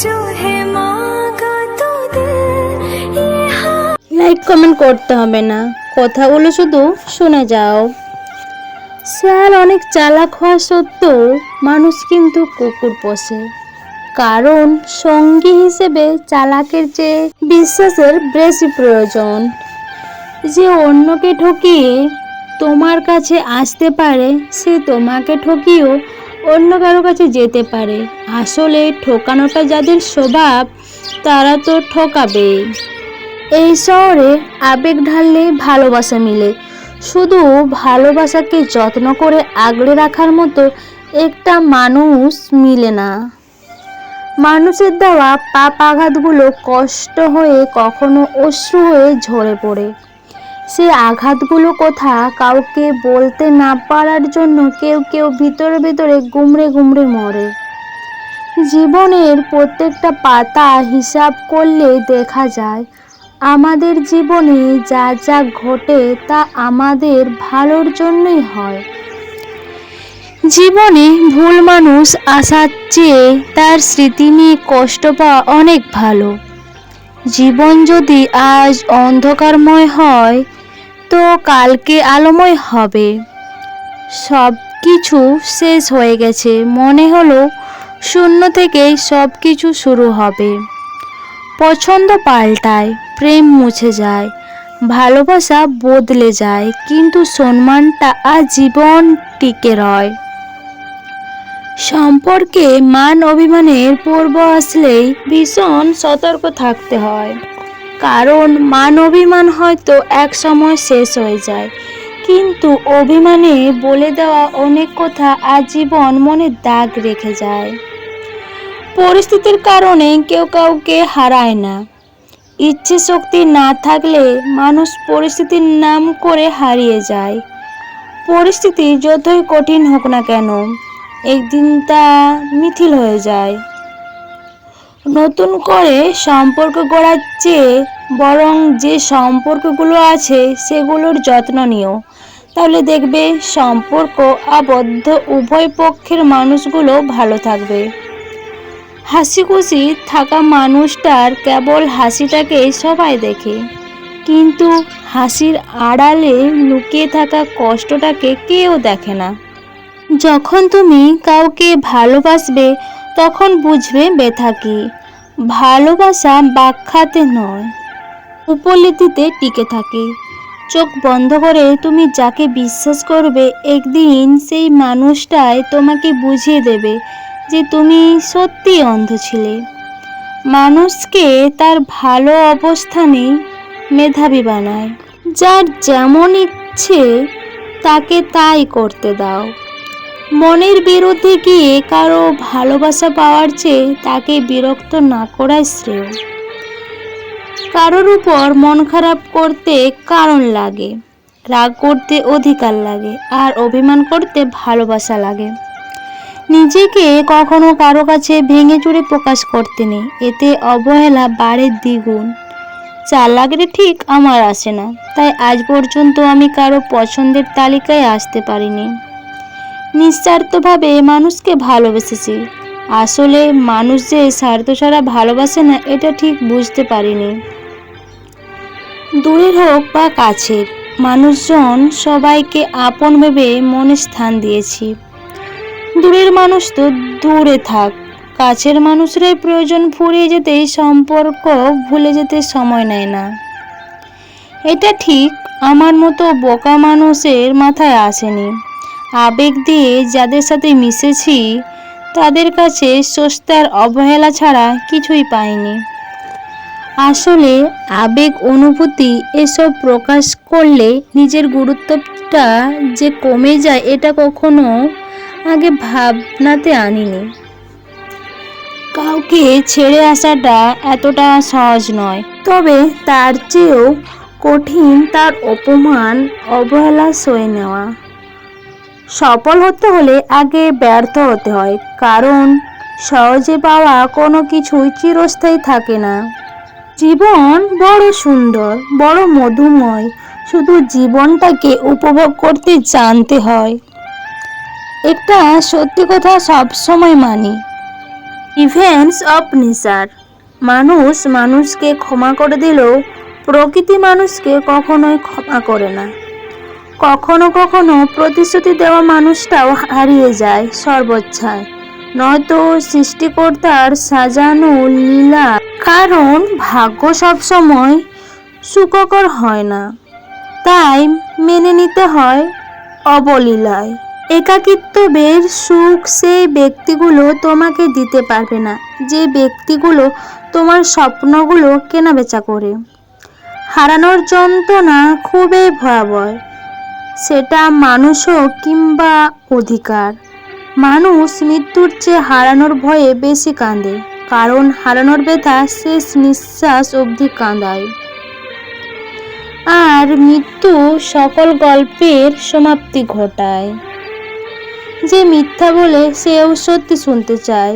जो है मांगा तो दे ये हाँ। লাইক কমেন্ট করতে হবে না, কথাগুলো শুধু শুনে যাও। শিয়াল অনেক চালাক হওয়া সত্ত্বেও মানুষ কিন্তু কুকুর পোষে, কারণ সঙ্গী হিসেবে চালাকের চেয়ে বিশ্বাসের বেশি প্রয়োজন। যে অন্যকে ঠকিয়ে তোমার কাছে আসতে পারে, সে তোমাকে ঠকিয়েও অন্য কারো কাছে যেতে পারে। আসলে ঠকানোটা যাদের স্বভাব, তারা তো ঠকাবেই। এই শহরে আবেগ ঢাললে ভালোবাসা মিলে, শুধু ভালোবাসাকে যত্ন করে আগলে রাখার মতো একটা মানুষ মিলে না। মানুষের দেওয়া পাপ আঘাতগুলো কষ্ট হয়ে কখনো অশ্রু হয়ে ঝরে পড়ে। সেই আঘাতগুলো কথা কাউকে বলতে না পারার জন্য কেউ কেউ ভিতরে ভিতরে গুমড়ে গুমড়ে মরে। জীবনের প্রত্যেকটা পাতা হিসাব করলে দেখা যায় আমাদের জীবনে যা যা ঘটে তা আমাদের ভালোর জন্যই হয়। জীবনে ভুল মানুষ আসার চেয়ে তার স্মৃতি নিয়ে কষ্ট পাওয়া অনেক ভালো। জীবন যদি আজ অন্ধকারময় হয় তো কালকে আলোময় হবে। সব কিছু শেষ হয়ে গেছে, মনে হলো শূন্য থেকেই সব কিছু শুরু হবে। পছন্দ পাল্টায়, প্রেম মুছে যায়, ভালোবাসা বদলে যায়, কিন্তু সম্মানটা আজীবন টিকে রয়। সম্পর্কে মান অভিমানের পর্ব আসলেই ভীষণ সতর্ক থাকতে হয়, কারণ মান অভিমান হয়তো এক সময় শেষ হয়ে যায়, কিন্তু অভিমানে বলে দেওয়া অনেক কথা আজীবন মনে দাগ রেখে যায়। পরিস্থিতির কারণে কেউ কাউকে হারায় না। ইচ্ছে শক্তি না থাকলে মানুষ পরিস্থিতির নাম করে হারিয়ে যায়। পরিস্থিতি যতই কঠিন হোক না কেন, একদিন তা মিথিল হয়ে যায়। নতুন করে সম্পর্ক গড়ার চেয়ে বরং যে সম্পর্কগুলো আছে সেগুলোর যত্ন নিও, তাহলে দেখবে সম্পর্ক আবদ্ধ উভয় পক্ষের মানুষগুলো ভালো থাকবে। হাসি খুশি থাকা মানুষটার কেবল হাসিটাকে সবাই দেখে, কিন্তু হাসির আড়ালে লুকিয়ে থাকা কষ্টটাকে কেউ দেখে না। যখন তুমি কাউকে ভালোবাসবে তখন বুঝবে ব্যথা কি। ভালোবাসা ব্যাখ্যাতে নয়, উপলব্ধিতে টিকে থাকে। চোখ বন্ধ করে তুমি যাকে বিশ্বাস করবে, একদিন সেই মানুষটাই তোমাকে বুঝিয়ে দেবে যে তুমি সত্যি অন্ধ ছিলে। মানুষকে তার ভালো অবস্থানে মেধাবী বানায়। যার যেমন ইচ্ছে তাকে তাই করতে দাও। মনের বিরুদ্ধে গিয়ে কারো ভালোবাসা পাওয়ার চেয়ে তাকে বিরক্ত না করাই শ্রেয়। কারোর উপর মন খারাপ করতে কারণ লাগে, রাগ করতে অধিকার লাগে, আর অভিমান করতে ভালোবাসা লাগে। নিজেকে কখনো কারো কাছে ভেঙে চুরে প্রকাশ করতে নেই, এতে অবহেলা বাড়ে দ্বিগুণ। চালাকিটা ঠিক আমার আসে না, তাই আজ পর্যন্ত আমি কারো পছন্দের তালিকায় আসতে পারিনি। নিঃস্বার্থভাবে মানুষকে ভালোবেসেছি, আসলে মানুষ যে স্বার্থ ছাড়া ভালোবাসে না এটা ঠিক বুঝতে পারিনি। দূরের হোক বা কাছের মানুষজন সবাইকে আপন ভেবে মনে স্থান দিয়েছি। দূরের মানুষ তো দূরে থাক, কাছের মানুষরাই প্রয়োজন ফুরিয়ে যেতেই সম্পর্ক ভুলে যেতে সময় নেয় না। এটা ঠিক আমার মতো বোকা মানুষের মাথায় আসেনি। আবেগ দিয়ে যাদের সাথে মিশেছি তাদের কাছে সস্তার অবহেলা ছাড়া কিছুই পাইনি। আসলে আবেগ অনুভূতি এসব প্রকাশ করলে নিজের গুরুত্বটা যে কমে যায় এটা কখনো আগে ভাবনাতে আনিনি। কাউকে ছেড়ে আসাটা এতটা সহজ নয়, তবে তার চেয়েও কঠিন তার অপমান অবহেলা সয়ে নেওয়া। সফল হতে হলে আগে ব্যর্থ হতে হয়, কারণ সহজে পাওয়া কোনো কিছুই চিরস্থায়ী থাকে না। জীবন বড় সুন্দর, বড় মধুময়, শুধু জীবনটাকে উপভোগ করতে জানতে হয়। একটা সত্যি কথা সব সময় মানি, ইভেন্টস অফ নেচার। মানুষ মানুষকে ক্ষমা করে দিলেও প্রকৃতি মানুষকে কখনোই ক্ষমা করে না। কখনো কখনো প্রতিশ্রুতি দেওয়া মানুষটাও হারিয়ে যায় সর্বোচ্ছায়, নয়তো সৃষ্টিকর্তার সাজানো লীলা। কারণ ভাগ্য সবসময় সুখকর হয় না, তাই মেনে নিতে হয় অবলীলায়। একাকিত্বের সুখ সেই ব্যক্তিগুলো তোমাকে দিতে পারবে না যে ব্যক্তিগুলো তোমার স্বপ্নগুলো কেনাবেচা করে। হারানোর যন্ত্রণা খুবই ভয়াবহ, সেটা মানুষ হোক কিংবা অধিকার। মানুষ মৃত্যুর চেয়ে হারানোর ভয়ে বেশি কাঁদে, কারণ হারানোর ব্যথা শেষ নিঃশ্বাস অবধি কাঁদায়। আর মৃত্যু সকল গল্পের সমাপ্তি ঘটায়। যে মিথ্যা বলে সেও সত্যি শুনতে চায়,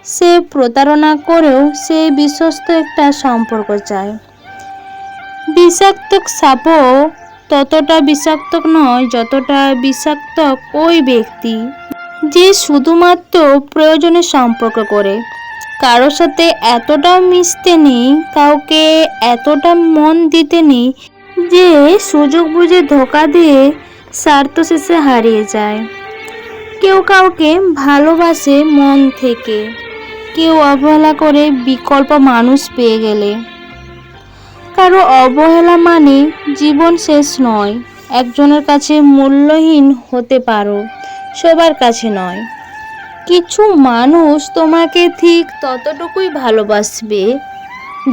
সে প্রতারণা করেও সে বিশ্বস্ত একটা সম্পর্ক চায়। বিষাক্ত সাপও ততটা বিষাক্ত নয় যতটা বিষাক্ত ওই ব্যক্তি যে শুধুমাত্র প্রয়োজনে সম্পর্ক করে। কারোর সাথে এতটাও মিশতে নেই, কাউকে এতটা মন দিতে নেই যে সুযোগ বুঝে ধোঁকা দিয়ে স্বার্থ শেষে হারিয়ে যায়। কেউ কাউকে ভালোবাসে মন থেকে, কেউ অবহেলা করে বিকল্প মানুষ পেয়ে গেলে। কারো অবহেলা মানে জীবন শেষ নয়। একজনের কাছে মূল্যহীন হতে পারো, সবার কাছে নয়। কিছু মানুষ তোমাকে ঠিক ততটুকুই ভালোবাসবে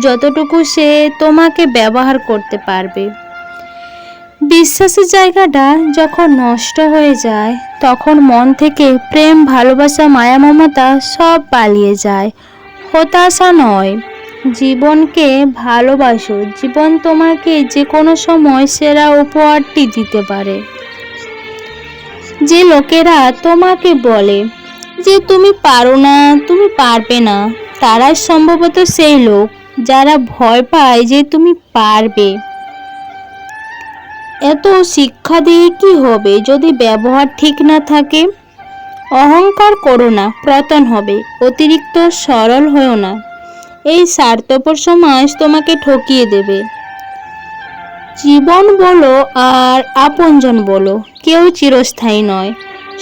যতটুকু সে তোমাকে ব্যবহার করতে পারবে। বিশ্বাসের জায়গাটা যখন নষ্ট হয়ে যায়, তখন মন থেকে প্রেম, ভালোবাসা, মায়া, মমতা সব পালিয়ে যায়। হতাশা নয়, জীবনকে ভালোবাসো। জীবন তোমাকে যে কোনো সময় সেরা উপহারটি দিতে পারে। যে লোকেরা তোমাকে বলে যে তুমি পারো না, তুমি পারবে না, তারাই সম্ভবত সেই লোক যারা ভয় পায় যে তুমি পারবে। এত শিক্ষা দিয়ে কি হবে যদি ব্যবহার ঠিক না থাকে? অহংকার করো না, পতন হবে। অতিরিক্ত সরল হয়েও না, এই স্বার্থপর সমাজ তোমাকে ঠকিয়ে দেবে। জীবন বলো আর আপনজন বলো, কেউ চিরস্থায়ী নয়।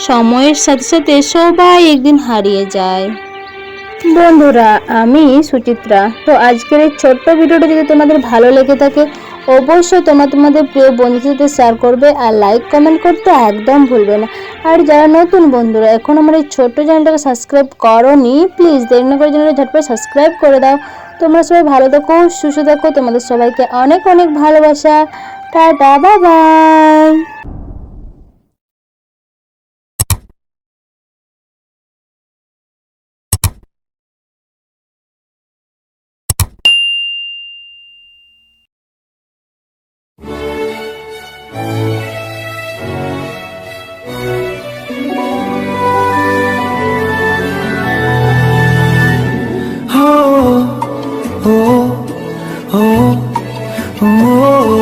সময়ের সাথে সাথে সবাই একদিন হারিয়ে যায়। বন্ধুরা, আমি সুচিত্রা। তো আজকের এই ছোট্ট ভিডিওটা যদি তোমাদের ভালো লেগে থাকে, অবশ্যই তোমাদের প্রিয় বন্ধুদের সাথে শেয়ার করবে আর লাইক কমেন্ট করতে একদম ভুলবে না। আর যারা নতুন বন্ধুরা এখন আমার এই ছোট্ট চ্যানেলটাকে সাবস্ক্রাইব করোনি, প্লিজ দেরি না করে চ্যানেলটা ঝটপট সাবস্ক্রাইব করে দাও। তোমরা সবাই ভালো থাকো, সুস্থ থাকো। তোমাদের সবাইকে অনেক অনেক ভালোবাসা। Tata, bye bye. oh, oh, oh, oh.